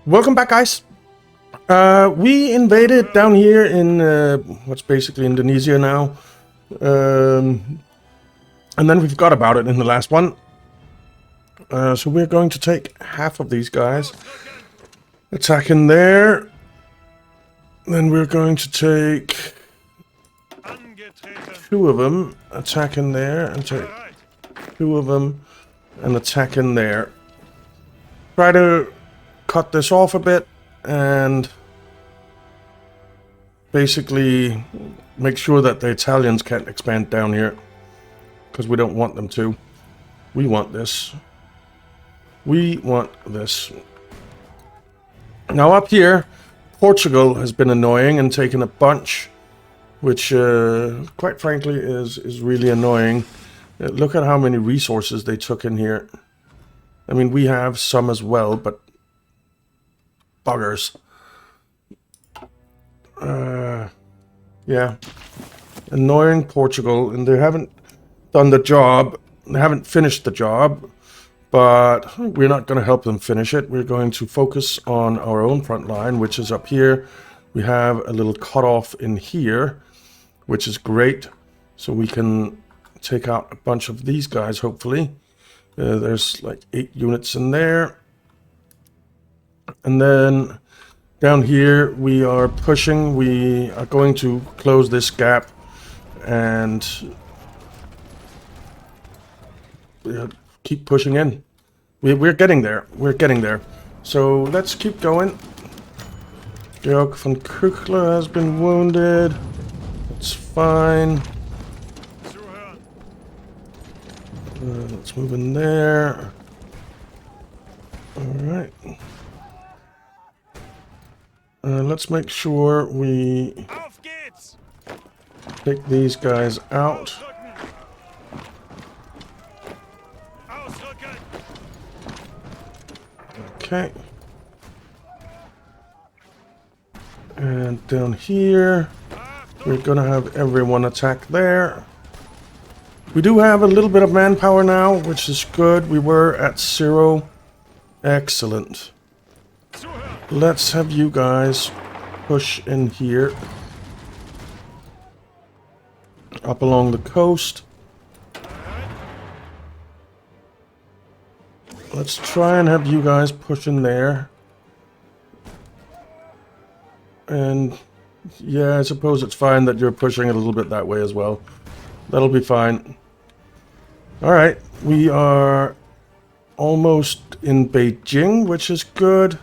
Welcome back, guys. We invaded down here in what's basically Indonesia now. And then we forgot about it in the last one. So we're going to take half of these guys. Attack in there. Then we're going to take two of them. Attack in there. And take two of them. And attack in there. Try to cut this off a bit. And basically make sure that the Italians can't expand down here. Because we don't want them to. We want this. We want this. Now up here, Portugal has been annoying and taken a bunch. Which, quite frankly, is really annoying. Look at how many resources they took in here. I mean, we have some as well, but buggers. Yeah. Annoying Portugal, and they haven't done the job. They haven't finished the job, but we're not going to help them finish it. We're going to focus on our own front line, which is up here. We have a little cutoff in here, which is great. So we can take out a bunch of these guys, hopefully. There's like 8 units in there. And then down here we are pushing. We are going to close this gap and keep pushing in. We're getting there. We're getting there. So let's keep going. Georg von Kuchler has been wounded. It's fine. Let's move in there. Alright. Let's make sure we take these guys out. Okay. And down here, we're gonna have everyone attack there. We do have a little bit of manpower now, which is good. We were at 0. Excellent. Let's have you guys push in here. Up along the coast. Let's try and have you guys push in there. And yeah, I suppose it's fine that you're pushing it a little bit that way as well. That'll be fine. Alright, we are almost in Beijing, which is good.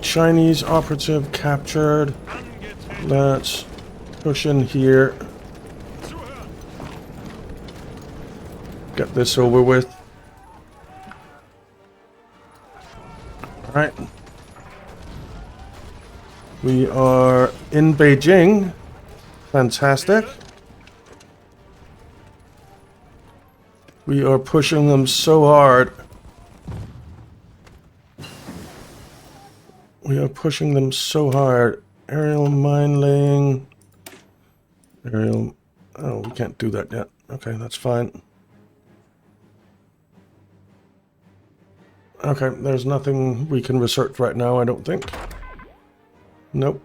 Chinese operative captured. Let's push in here. Get this over with. Alright. We are in Beijing. Fantastic. We are pushing them so hard. We are pushing them so hard. Aerial mine laying. Aerial... Oh, we can't do that yet. Okay, that's fine. Okay, there's nothing we can research right now, I don't think. Nope.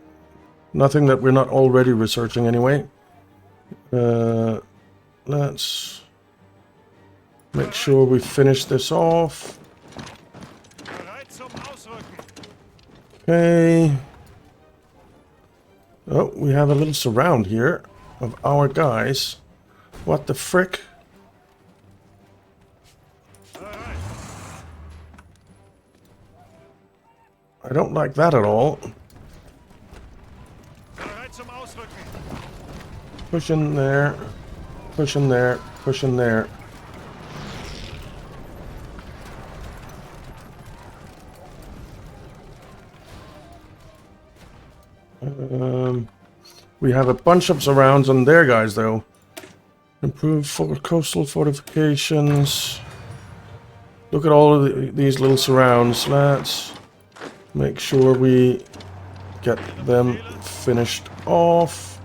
Nothing that we're not already researching anyway. Let's make sure we finish this off. Okay. Oh, we have a little surround here of our guys. What the frick? I don't like that at all. Push in there. Push in there. Push in there. We have a bunch of surrounds on their guys, though. Improve for coastal fortifications. Look at all of these little surrounds. Let's make sure we get them finished off.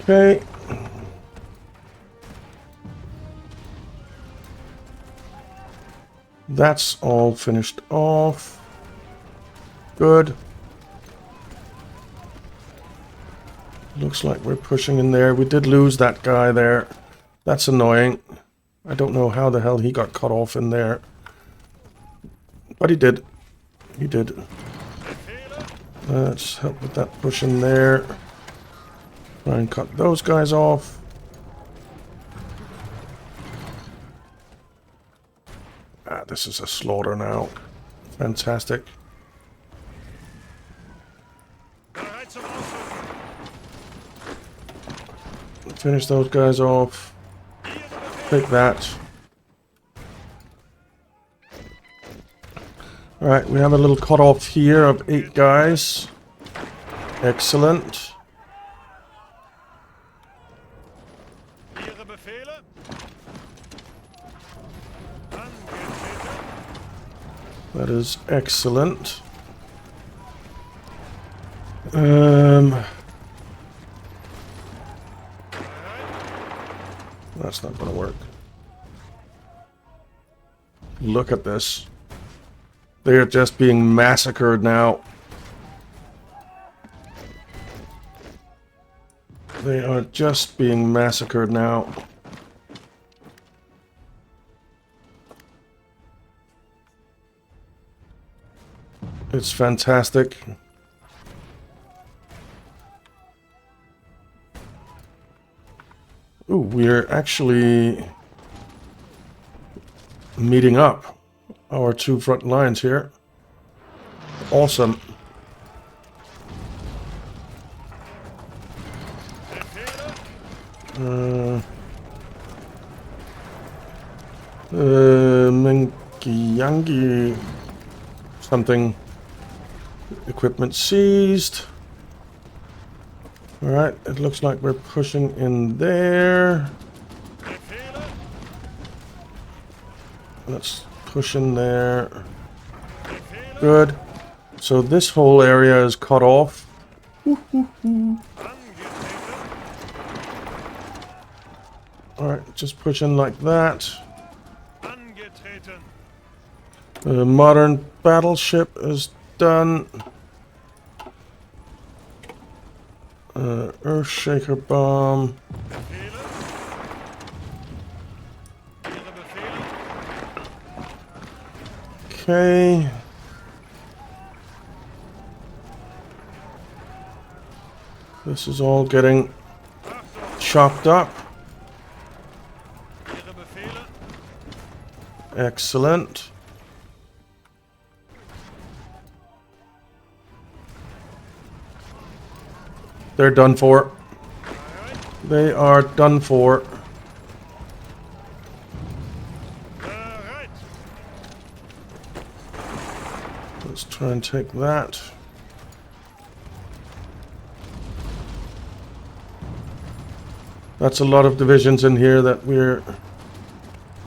Okay. That's all finished off. Good. Looks like we're pushing in there. We did lose that guy there. That's annoying. I don't know how the hell he got cut off in there. But he did. He did. Let's help with that push in there. Try and cut those guys off. Ah, this is a slaughter now. Fantastic. Finish those guys off. Take that. Alright, we have a little cutoff here of 8 guys. Excellent. That is excellent. That's not going to work. Look at this. They are just being massacred now. They are just being massacred now. It's fantastic. Ooh, we're actually meeting up our 2 front lines here. Awesome. Menkiyangi something. Equipment seized. Alright, it looks like we're pushing in there. Let's push in there. Good. So this whole area is cut off. Alright, just push in like that. The modern battleship is done. Earthshaker bomb. Okay. This is all getting chopped up. Excellent. They're done for. They are done for. Let's try and take that. That's a lot of divisions in here that we're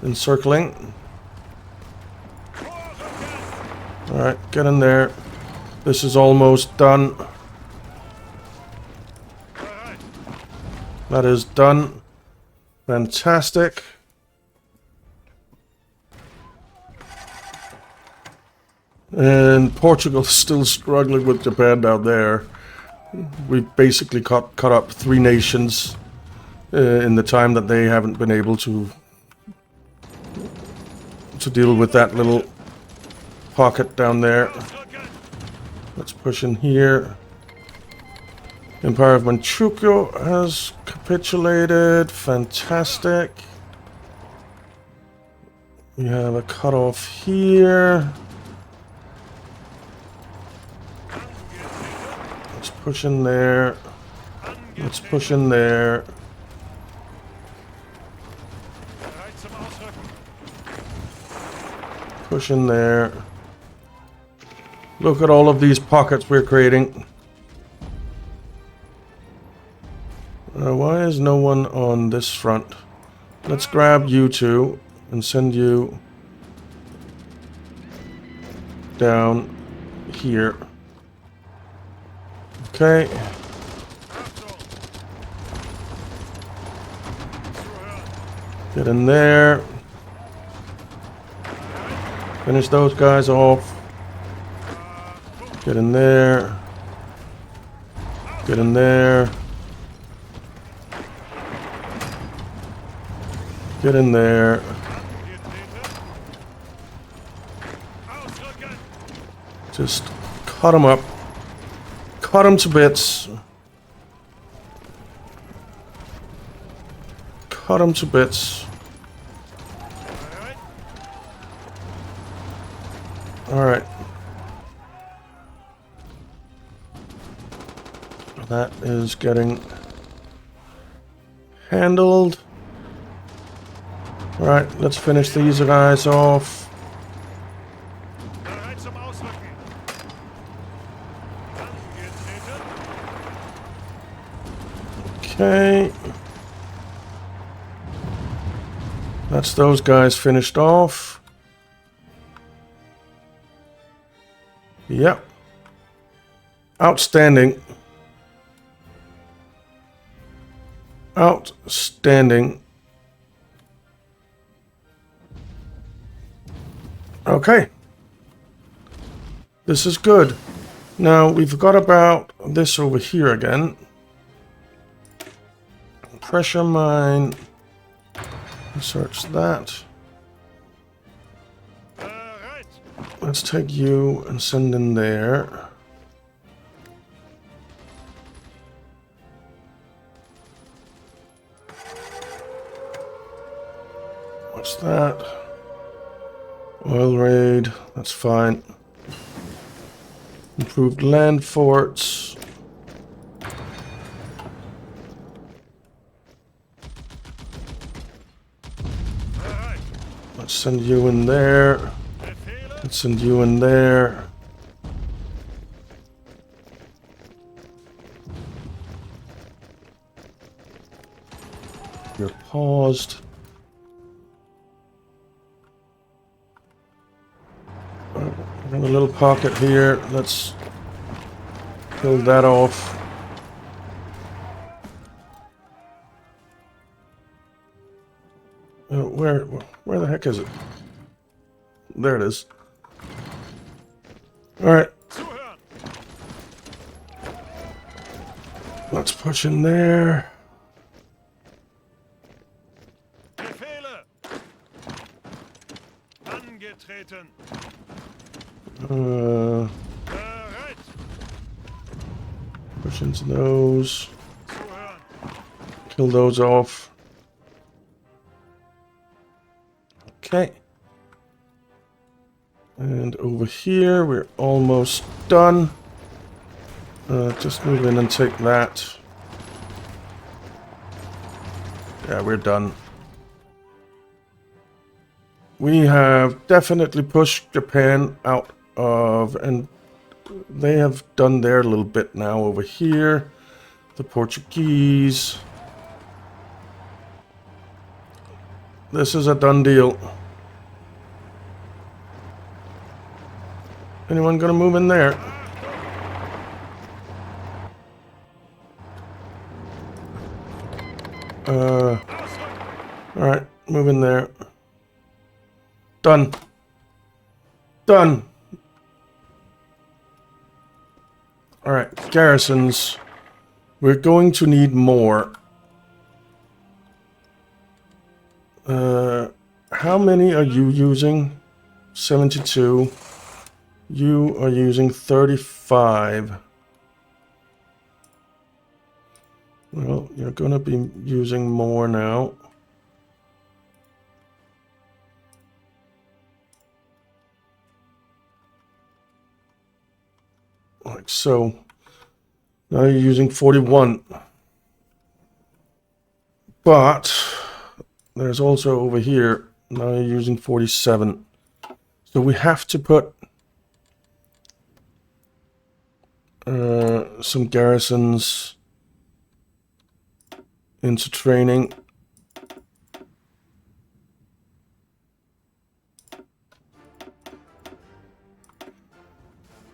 encircling. Alright, get in there. This is almost done. That is done. Fantastic. And Portugal's still struggling with Japan down there. We've basically cut up 3 nations in the time that they haven't been able to deal with that little pocket down there. Let's push in here. Empire of Manchukuo has capitulated. Fantastic. We have a cutoff here. Let's push in there. Let's push in there. Push in there. Look at all of these pockets we're creating. Why is no one on this front? Let's grab you two and send you down here. Okay. Get in there. Finish those guys off. Get in there. Get in there. Get in there. Just cut them up. Cut them to bits. Cut them to bits. Alright. That is getting handled. Alright, let's finish these guys off. Okay. That's those guys finished off. Yep. Outstanding. Outstanding. Okay. This is good. Now, we forgot about this over here again. Pressure mine. Search that. Let's take you and send in there. What's that? Oil raid. That's fine. Improved land forts. Let's send you in there. Let's send you in there. You're paused. A little pocket here. Let's kill that off. Where the heck is it? There it is. All right. Let's push in there. Push into those. Kill those off. Okay. And over here, we're almost done. Just move in and take that. Yeah, we're done. We have definitely pushed Japan out of, and they have done their little bit now over here. The Portuguese. This is a done deal. Anyone gonna move in there? Alright, move in there. Done. Done. Alright, garrisons. We're going to need more. How many are you using? 72. You are using 35. Well, you're gonna be using more now. Like so. Now you're using 41. But there's also over here, now you're using 47. So we have to put some garrisons into training.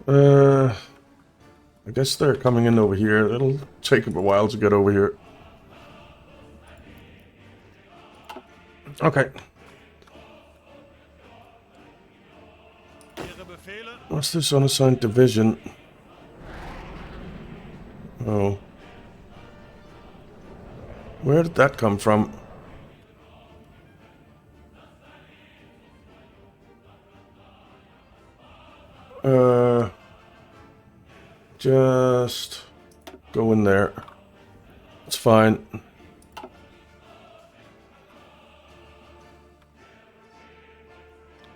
I guess they're coming in over here. It'll take them a while to get over here. Okay. What's this unassigned division? Oh. Where did that come from? Just go in there. It's fine.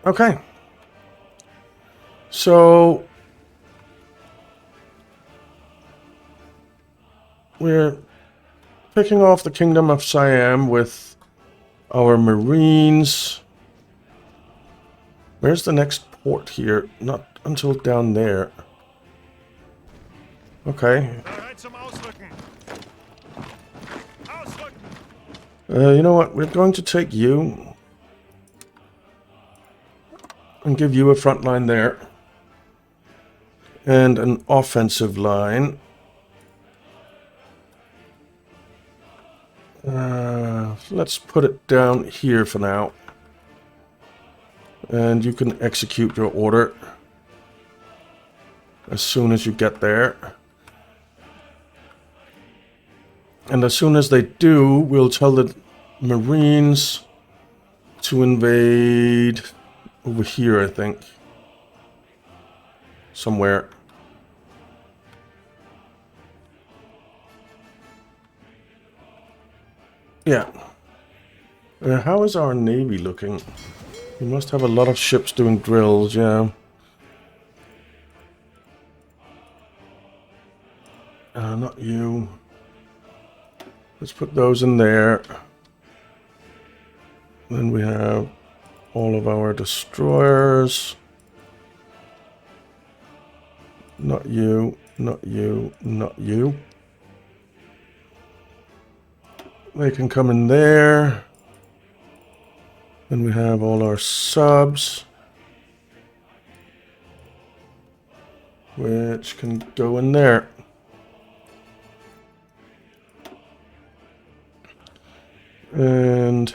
Okay. So we're picking off the Kingdom of Siam with our Marines. Where's the next port here? Not until down there. Okay. You know what? We're going to take you and give you a front line there. And an offensive line. Let's put it down here for now. And you can execute your order as soon as you get there. And as soon as they do, we'll tell the Marines to invade over here, I think. Somewhere. Yeah. How is our Navy looking? We must have a lot of ships doing drills, yeah. Not you. Let's put those in there. Then we have all of our destroyers. Not you, not you, not you. They can come in there. Then we have all our subs, which can go in there. And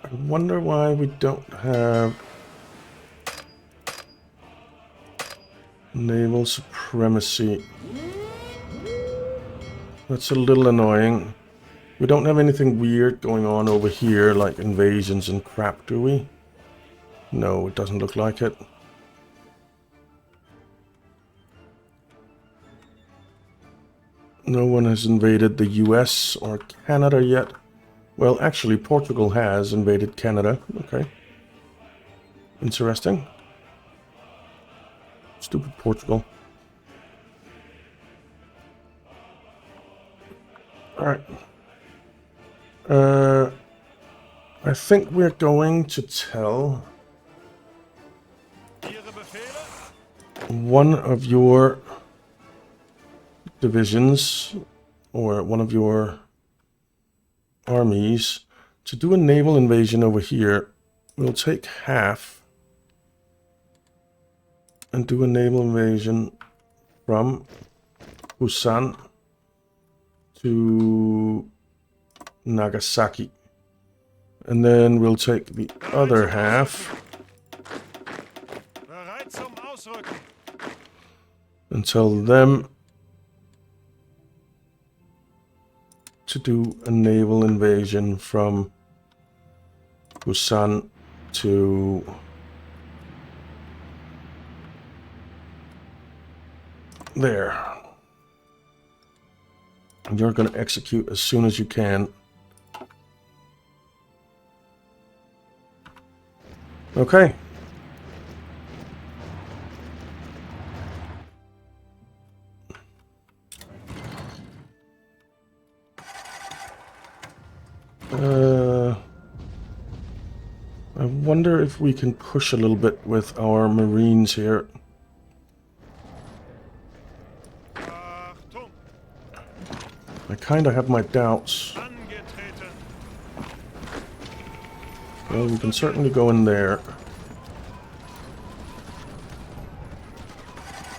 I wonder why we don't have naval supremacy. That's a little annoying. We don't have anything weird going on over here, like invasions and crap, do we? No, it doesn't look like it. No one has invaded the US or Canada yet. Well, actually, Portugal has invaded Canada. Okay. Interesting. Stupid Portugal. Alright. I think we're going to tell one of your divisions or one of your armies to do a naval invasion over here. We'll take half and do a naval invasion from Busan to Nagasaki. And then we'll take the other half and tell them to do a naval invasion from Busan to there. And you're going to execute as soon as you can. Okay. I wonder if we can push a little bit with our Marines here. I kind of have my doubts. Well, we can certainly go in there.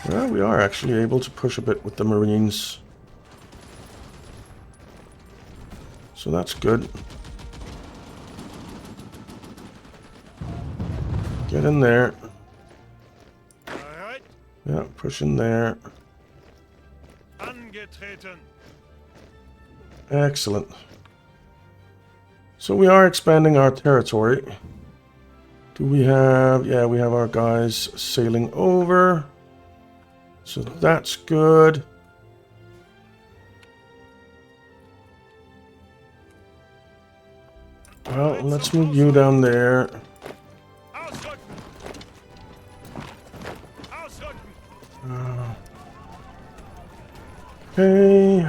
Well, we are actually able to push a bit with the Marines. So that's good. Get in there. Yeah, pushing there. Angetreten. Excellent. So we are expanding our territory. Do we have... Yeah, we have our guys sailing over. So that's good. Well, let's move you down there. Ausrücken. Ausrücken. Okay.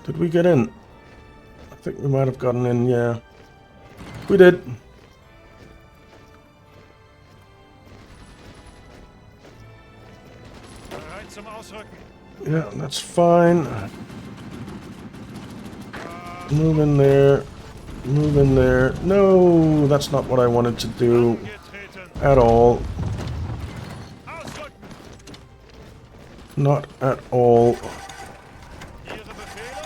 Did we get in? I think we might have gotten in, yeah. We did. Bereit zum Ausrücken. Yeah, that's fine. Move in there. Move in there. No, that's not what I wanted to do Angetreten. at all. Ausrücken. Not at all. Ihre Befehle.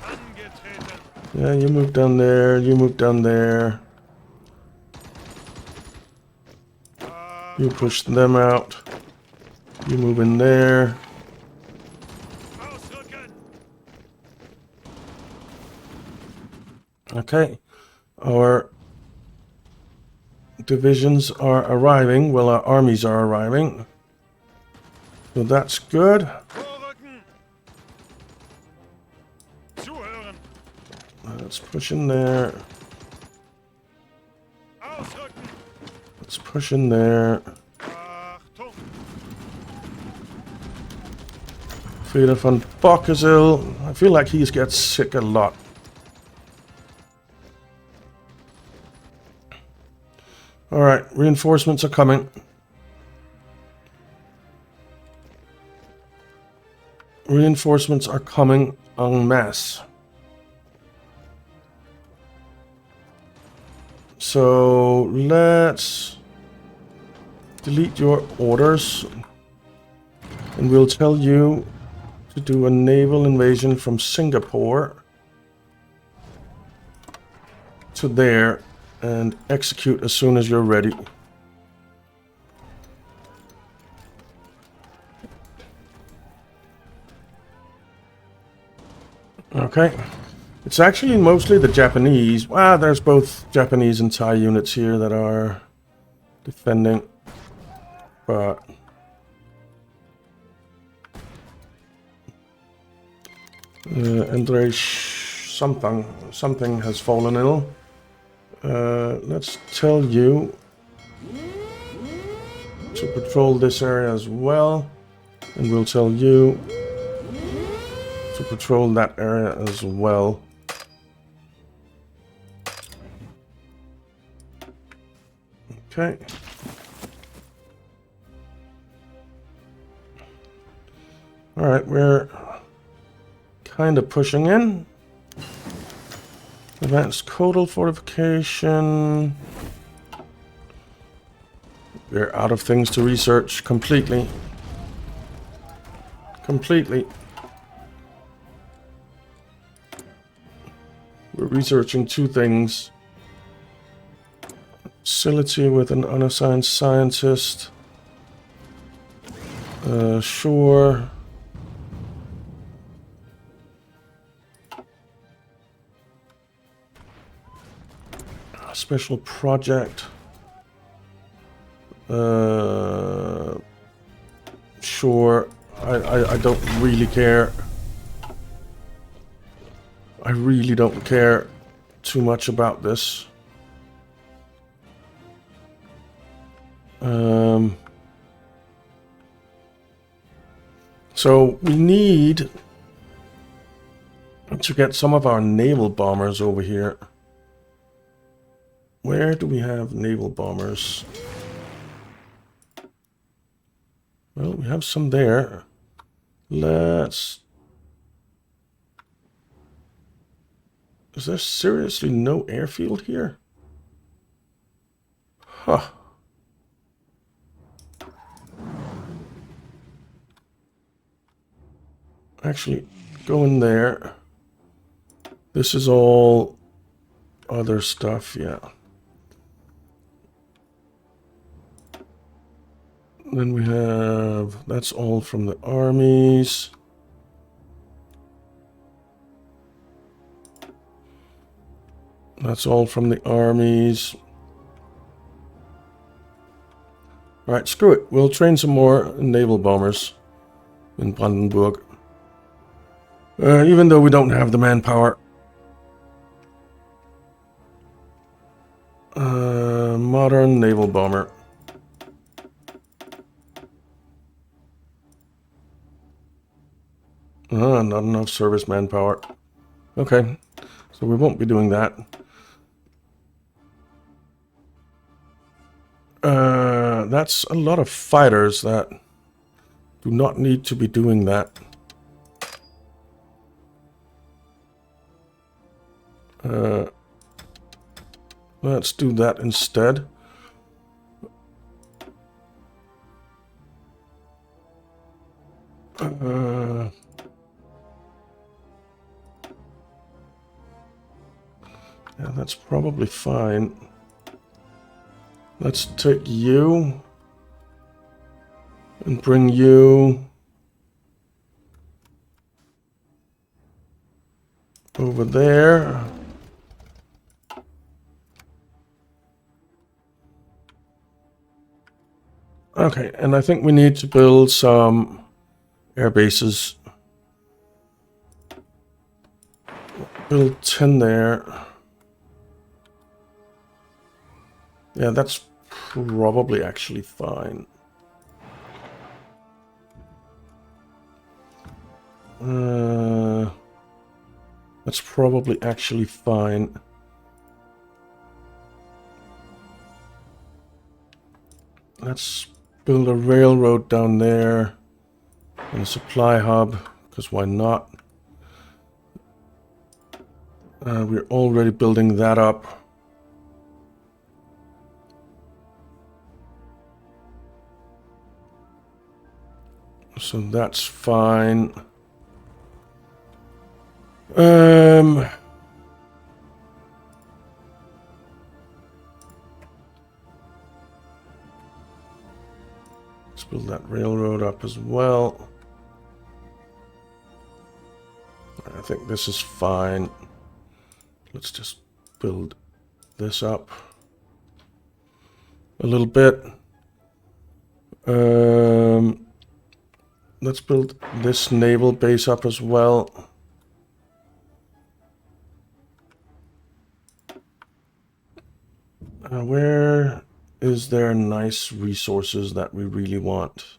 Angetreten. Yeah, you move down there. You move down there. You push them out. You move in there. Ausrücken. Okay. Our divisions are arriving. Well, our armies are arriving. So that's good. Vorrücken. Zuhören. Let's push in there. Ausrücken. Let's push in there. Achtung. Frieder von Bockesil. I feel like he gets sick a lot. Alright, reinforcements are coming. Reinforcements are coming en masse. So let's delete your orders. And we'll tell you to do a naval invasion from Singapore to there and execute as soon as you're ready. Okay. It's actually mostly the Japanese. Well, there's both Japanese and Thai units here that are defending. But Andrei something has fallen ill. Let's tell you to patrol this area as well, and we'll tell you to patrol that area as well. Okay. All right, we're kind of pushing in. Advanced coastal fortification. We're out of things to research completely. Completely. We're researching two things. Facility with an unassigned scientist. Sure. Special project. Sure. I don't really care. I really don't care too much about this. So we need to get some of our naval bombers over here. Where do we have naval bombers? Well, we have some there. Let's... Is there seriously no airfield here? Huh. Actually, go in there. This is all other stuff, yeah. Then we have, that's all from the armies. That's all from the armies. Alright, screw it. We'll train some more naval bombers in Brandenburg. Even though we don't have the manpower. Modern naval bomber. Not enough service manpower. Okay, so we won't be doing that. That's a lot of fighters that do not need to be doing that. Let's do that instead. Yeah, that's probably fine. Let's take you and bring you over there. Okay, and I think we need to build some air bases. Build 10 there. Yeah, that's probably actually fine. That's probably actually fine. Let's build a railroad down there and a supply hub, because why not? We're already building that up. So that's fine. Let's build that railroad up as well. I think this is fine. Let's just build this up a little bit. Let's build this naval base up as well. Where is there nice resources that we really want?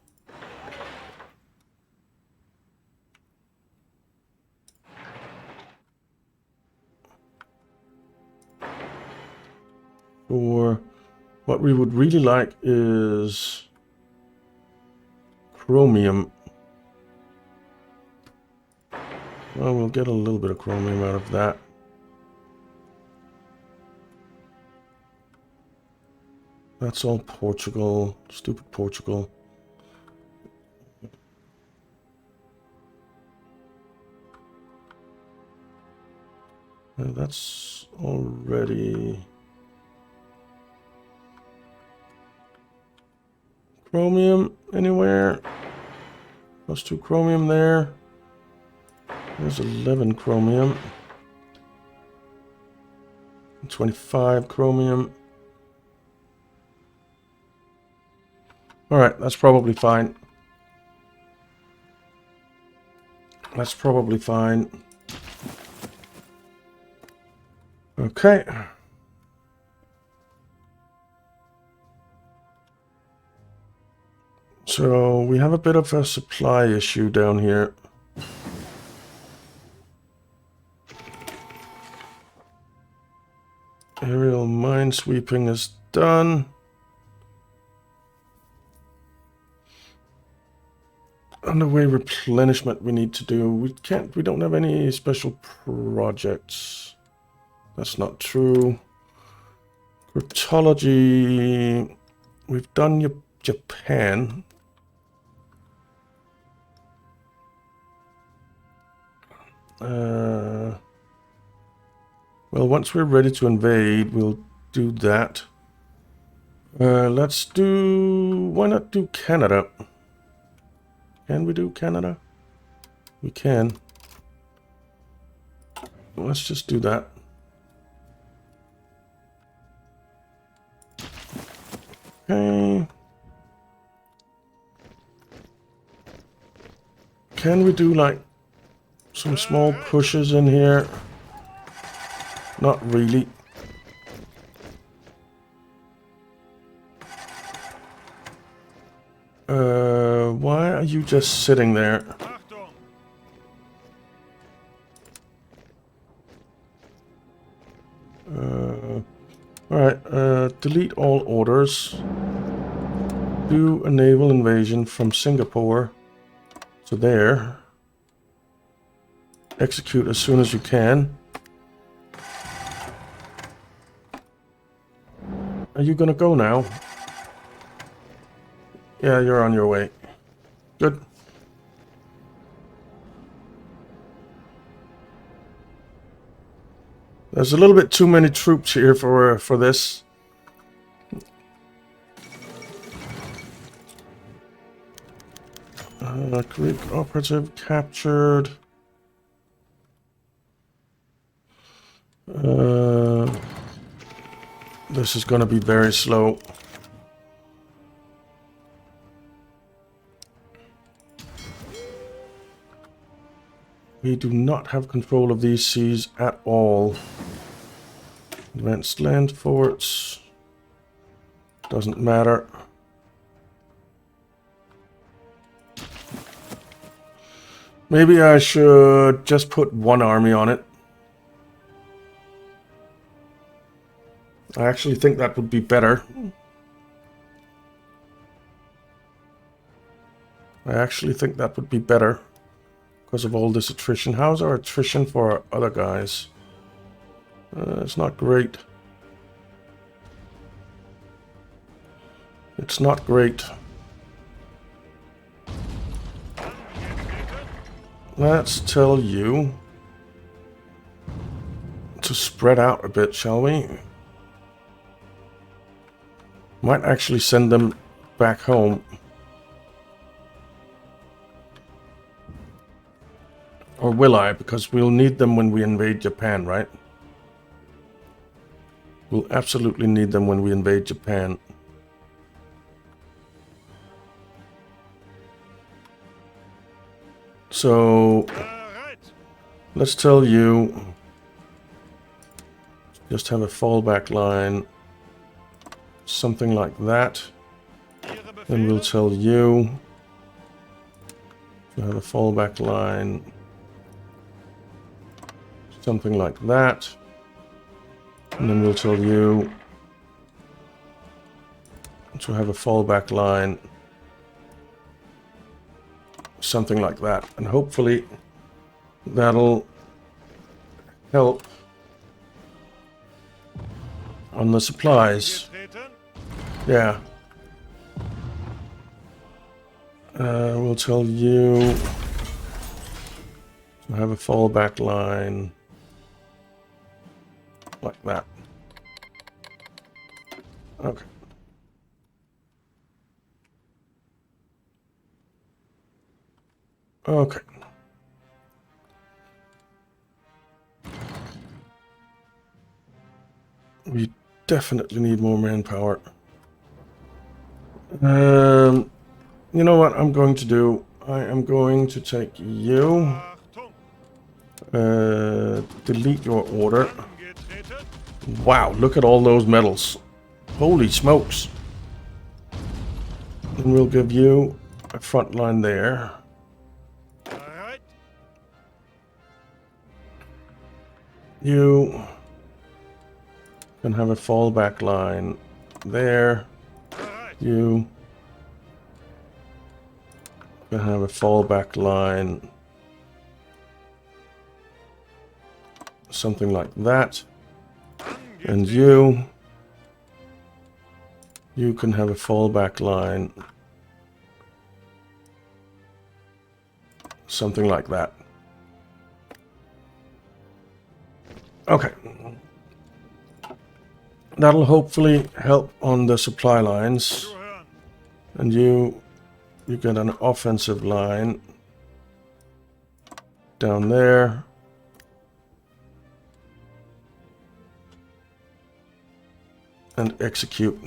Or what we would really like is chromium. Well, we'll get a little bit of chromium out of that. That's all Portugal. Stupid Portugal. That's already... Chromium anywhere? Plus 2 chromium there. There's 11 chromium. 25 chromium. Alright, that's probably fine. That's probably fine. Okay. So we have a bit of a supply issue down here. Aerial minesweeping is done. Underway replenishment we need to do. We don't have any special projects. That's not true. Cryptology, we've done Japan. Well, once we're ready to invade, we'll do that. Let's do... Why not do Canada? Can we do Canada? We can. Let's just do that. Okay. Can we do like some small pushes in here? Not really. Why are you just sitting there? Achtung! Alright, delete all orders. Do a naval invasion from Singapore to there. Execute as soon as you can. Are you gonna go now? Yeah, you're on your way. Good. There's a little bit too many troops here for this. Greek operative captured. This is going to be very slow. We do not have control of these seas at all. Advanced land forts. Doesn't matter. Maybe I should just put one army on it. I actually think that would be better. Because of all this attrition. How's our attrition for our other guys? It's not great. It's not great. Let's tell you to spread out a bit, shall we? Might actually send them back home. Or will I? Because we'll need them when we invade Japan, right? We'll absolutely need them when we invade Japan. So, let's tell you, just have a fallback line, something like that. Then we'll tell you to have a fallback line, something like that. And then we'll tell you to have a fallback line, something like that. And hopefully that'll help on the supplies. Yeah. We'll tell you to have a fallback line like that. Okay. Okay. We definitely need more manpower. You know what I'm going to do? I am going to take you. Delete your order. Wow, look at all those medals. Holy smokes. And we'll give you a front line there. You can have a fallback line there. You can have a fallback line, something like that. And you can have a fallback line, something like that. Okay. That'll hopefully help on the supply lines. Zuhören. And you get an offensive line down there. And execute.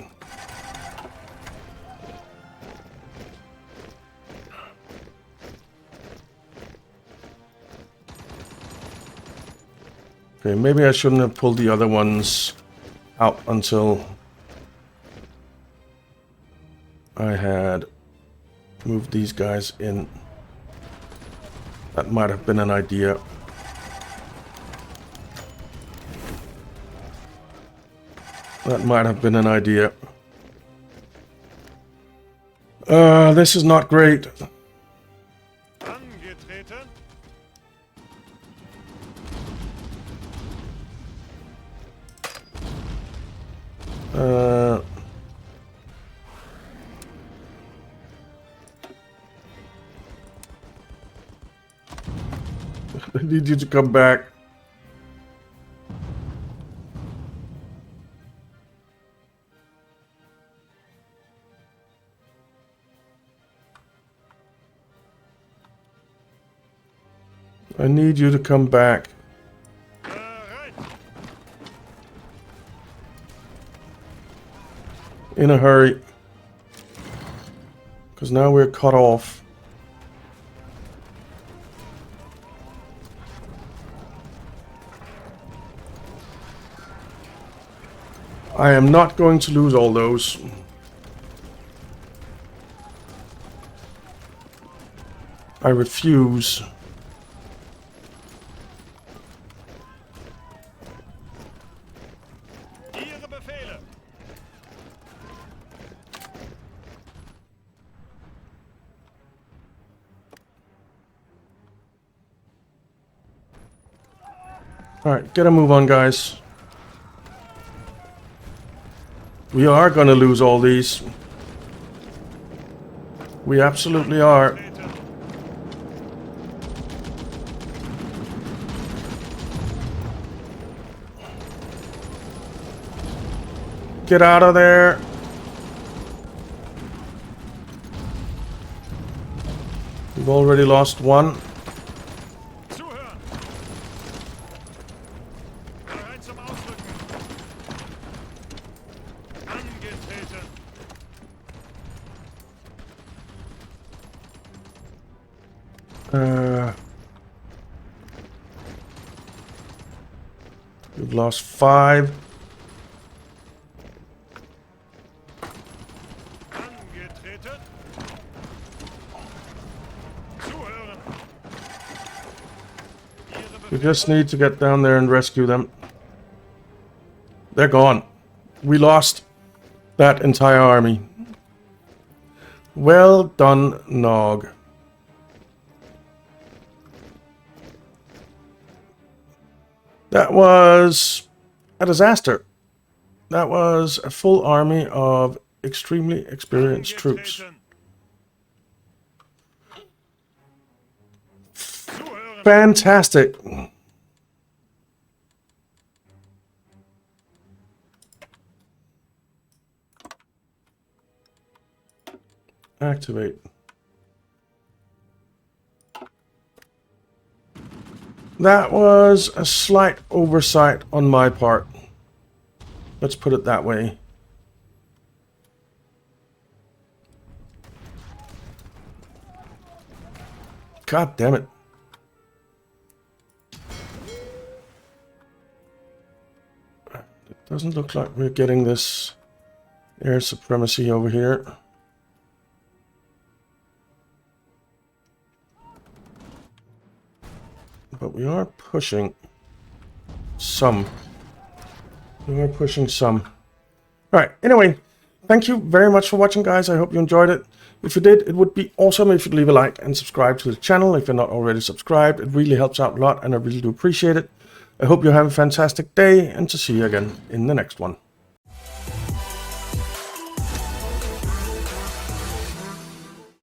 Okay, maybe I shouldn't have pulled the other ones out until I had moved these guys in. That might have been an idea. That might have been an idea. This is not great. Angetreten. I need you to come back. I need you to come back. Bereit. In a hurry. Because now we're cut off. I am not going to lose all those. I refuse. Ihre Befehle. Alright, get a move on, guys. We are going to lose all these. We absolutely are. Treten. Get out of there. We've already lost one. Zuhören. Bereit zum Ausrücken. Angetreten. We've lost 5. Angetreten. Zuhören. Ihre We Befehle. just need to get down there and rescue them. They're gone. We lost that entire army. Well done, Nog. That was a disaster. That was a full army of extremely experienced troops. Angetreten. Zuhören. Fantastic. Activate. That was a slight oversight on my part. Let's put it that way. God damn it. It doesn't look like we're getting this air supremacy over here. But we are pushing some. We are pushing some. Alright, anyway, thank you very much for watching, guys. I hope you enjoyed it. If you did, it would be awesome if you'd leave a like and subscribe to the channel if you're not already subscribed. It really helps out a lot and I really do appreciate it. I hope you have a fantastic day and to see you again in the next one.